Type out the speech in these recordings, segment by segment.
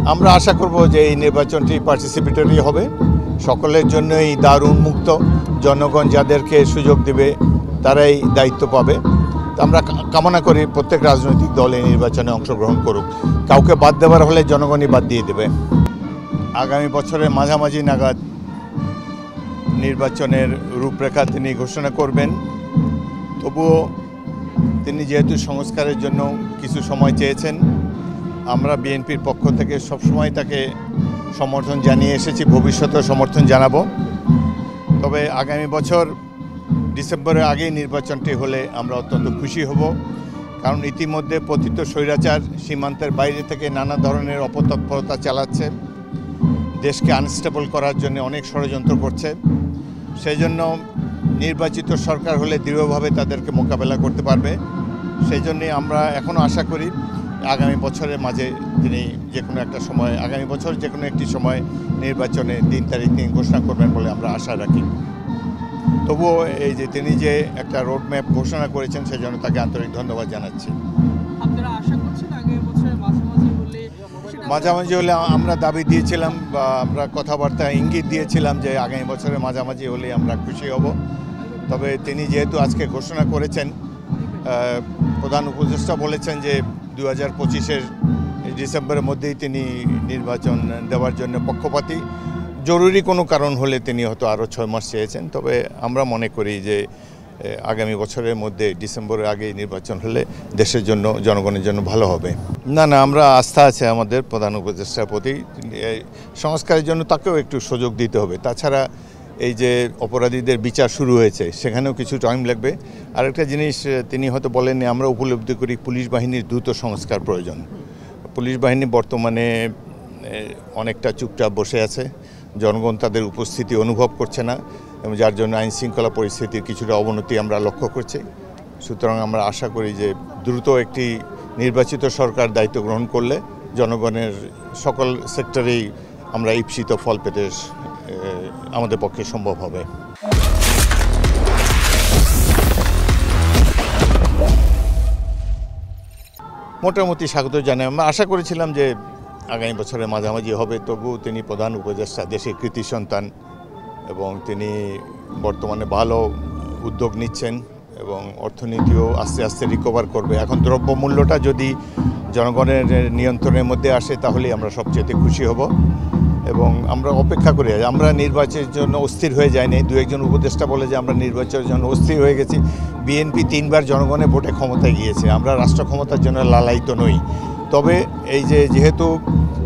আমরা আশা করব যে এই নির্বাচনটি পার্টিসিপেটরি হবে, সকলের জন্যই দ্বার উন্মুক্ত, জনগণ যাদেরকে সুযোগ দেবে তারাই দায়িত্ব পাবে। আমরা কামনা করি প্রত্যেক রাজনৈতিক দল এই নির্বাচনে অংশগ্রহণ করুক, কাউকে বাদ দেওয়ার হলে জনগণই বাদ দিয়ে দেবে। আগামী বছরের মাঝামাঝি নাগাদ নির্বাচনের রূপরেখা তিনি ঘোষণা করবেন। তবুও তিনি যেহেতু সংস্কারের জন্য কিছু সময় চেয়েছেন, আমরা বিএনপির পক্ষ থেকে সবসময় তাকে সমর্থন জানিয়ে এসেছি, ভবিষ্যতেও সমর্থন জানাবো। তবে আগামী বছর ডিসেম্বরের আগেই নির্বাচনটি হলে আমরা অত্যন্ত খুশি হব, কারণ ইতিমধ্যে পতিত স্বৈরাচার সীমান্তের বাইরে থেকে নানা ধরনের অপতৎপরতা চালাচ্ছে, দেশকে আনস্টেবল করার জন্য অনেক ষড়যন্ত্র করছে। সেই জন্য নির্বাচিত সরকার হলে দৃঢ়ভাবে তাদেরকে মোকাবেলা করতে পারবে। সেই জন্যই আমরা এখনও আশা করি আগামী বছরের মাঝে তিনি যে কোনো একটা সময়, আগামী বছর যে কোনো একটি সময় নির্বাচনে দিন তারিখ তিনি ঘোষণা করবেন বলে আমরা আশা রাখি। তবুও এই যে তিনি যে একটা রোডম্যাপ ঘোষণা করেছেন সেজন্য তাকে আন্তরিক ধন্যবাদ জানাচ্ছি। আপনারা আশা করছেন আগামী বছরের মাঝামাঝি হলে আমরা দাবি দিয়েছিলাম বা আমরা কথাবার্তা ইঙ্গিত দিয়েছিলাম যে আগামী বছরের মাঝামাঝি হলে আমরা খুশি হব। তবে তিনি যেহেতু আজকে ঘোষণা করেছেন, প্রধান উপদেষ্টা বলেছেন যে 2025-এর ডিসেম্বরের মধ্যেই তিনি নির্বাচন দেওয়ার জন্য পক্ষপাতী। জরুরি কোনো কারণ হলে তিনি হয়তো আরও 6 মাস চেয়েছেন। তবে আমরা মনে করি যে আগামী বছরের মধ্যে ডিসেম্বরের আগে নির্বাচন হলে দেশের জন্য, জনগণের জন্য ভালো হবে। না, আমরা আস্থা আছে আমাদের প্রধান উপদেষ্টার প্রতি। সংস্কারের জন্য তাকেও একটু সুযোগ দিতে হবে। তাছাড়া এই যে অপরাধীদের বিচার শুরু হয়েছে সেখানেও কিছু টাইম লাগবে। আরেকটা জিনিস তিনি হয়তো বলেননি, আমরা উপলব্ধি করি পুলিশ বাহিনীর দ্রুত সংস্কার প্রয়োজন। পুলিশ বাহিনী বর্তমানে অনেকটা চুপচাপ বসে আছে, জনগণ তাদের উপস্থিতি অনুভব করছে না, এবং যার জন্য আইন শৃঙ্খলা পরিস্থিতির কিছুটা অবনতি আমরা লক্ষ্য করছি। সুতরাং আমরা আশা করি যে দ্রুত একটি নির্বাচিত সরকার দায়িত্ব গ্রহণ করলে জনগণের সকল সেক্টরেই আমরা ঈপ্সিত ফল পেতে আমাদের পক্ষে সম্ভব হবে। মোটামুটি স্বাগত জানাই। আমরা আশা করেছিলাম যে আগামী বছরের মাঝামাঝি হবে, তবুও তিনি প্রধান উপদেষ্টা, দেশের কৃতি সন্তান, এবং তিনি বর্তমানে ভালো উদ্যোগ নিচ্ছেন এবং অর্থনীতিও আস্তে আস্তে রিকভার করবে। এখন দ্রব্যমূল্যটা যদি জনগণের নিয়ন্ত্রণের মধ্যে আসে তাহলেই আমরা সবচেয়ে খুশি হব। এবং আমরা অপেক্ষা করি, আমরা নির্বাচনের জন্য অস্থির হয়ে যাইনি। 2-1 উপদেষ্টা বলে যে আমরা নির্বাচনের জন্য অস্থির হয়ে গেছি। বিএনপি 3বার জনগণের ভোটে ক্ষমতায় গিয়েছে, আমরা রাষ্ট্র ক্ষমতার জন্য লালায়িত নই। তবে এই যে যেহেতু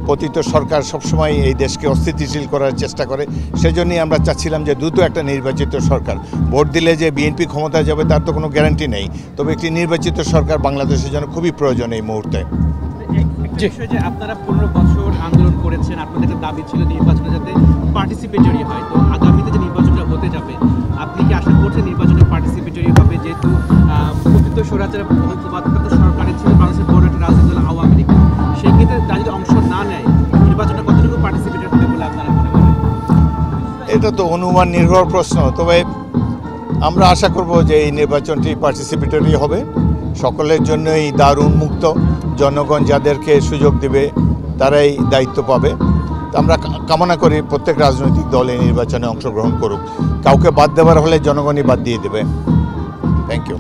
পতিত সরকার সবসময় এই দেশকে অস্থিতিশীল করার চেষ্টা করে, সেজন্যই আমরা চাচ্ছিলাম যে দ্রুত একটা নির্বাচিত সরকার। ভোট দিলে যে বিএনপি ক্ষমতায় যাবে তার তো কোনো গ্যারান্টি নেই, তবে একটি নির্বাচিত সরকার বাংলাদেশের জন্য খুবই প্রয়োজন এই মুহূর্তে। যে আপনারা 15 বছর আন্দোলন করেছেন, আপনাদের একটা দাবি ছিল নির্বাচনে যাতে পার্টিসিপেটরি হয়, তো আগামীতে যে নির্বাচনটা হতে যাবে আপনি কি আশা করছেন নির্বাচনে পার্টিসিপেটরি হবে? যেহেতু পতিত স্বৈরাচারের বহুত্ববাদী সরকারের ছিল বাংলাদেশের বড় একটা রাজনৈতিক দল আওয়ামী লীগ, সেই ক্ষেত্রে তারা যদি অংশ না নেয় নির্বাচনটা কতটুকু পার্টিসিপেটরি হবে বলে আপনারা মনে করেন? এটা তো অনুমান নির্ভর প্রশ্ন। তবে আমরা আশা করব যে এই নির্বাচনটি পার্টিসিপেটরি হবে, সকলের জন্যই দ্বার উন্মুক্ত, জনগণ যাদেরকে সুযোগ দেবে তারাই দায়িত্ব পাবে। আমরা কামনা করি প্রত্যেক রাজনৈতিক দল এই নির্বাচনে অংশগ্রহণ করুক, কাউকে বাদ দেওয়ার হলে জনগণই বাদ দিয়ে দেবে। Thank you.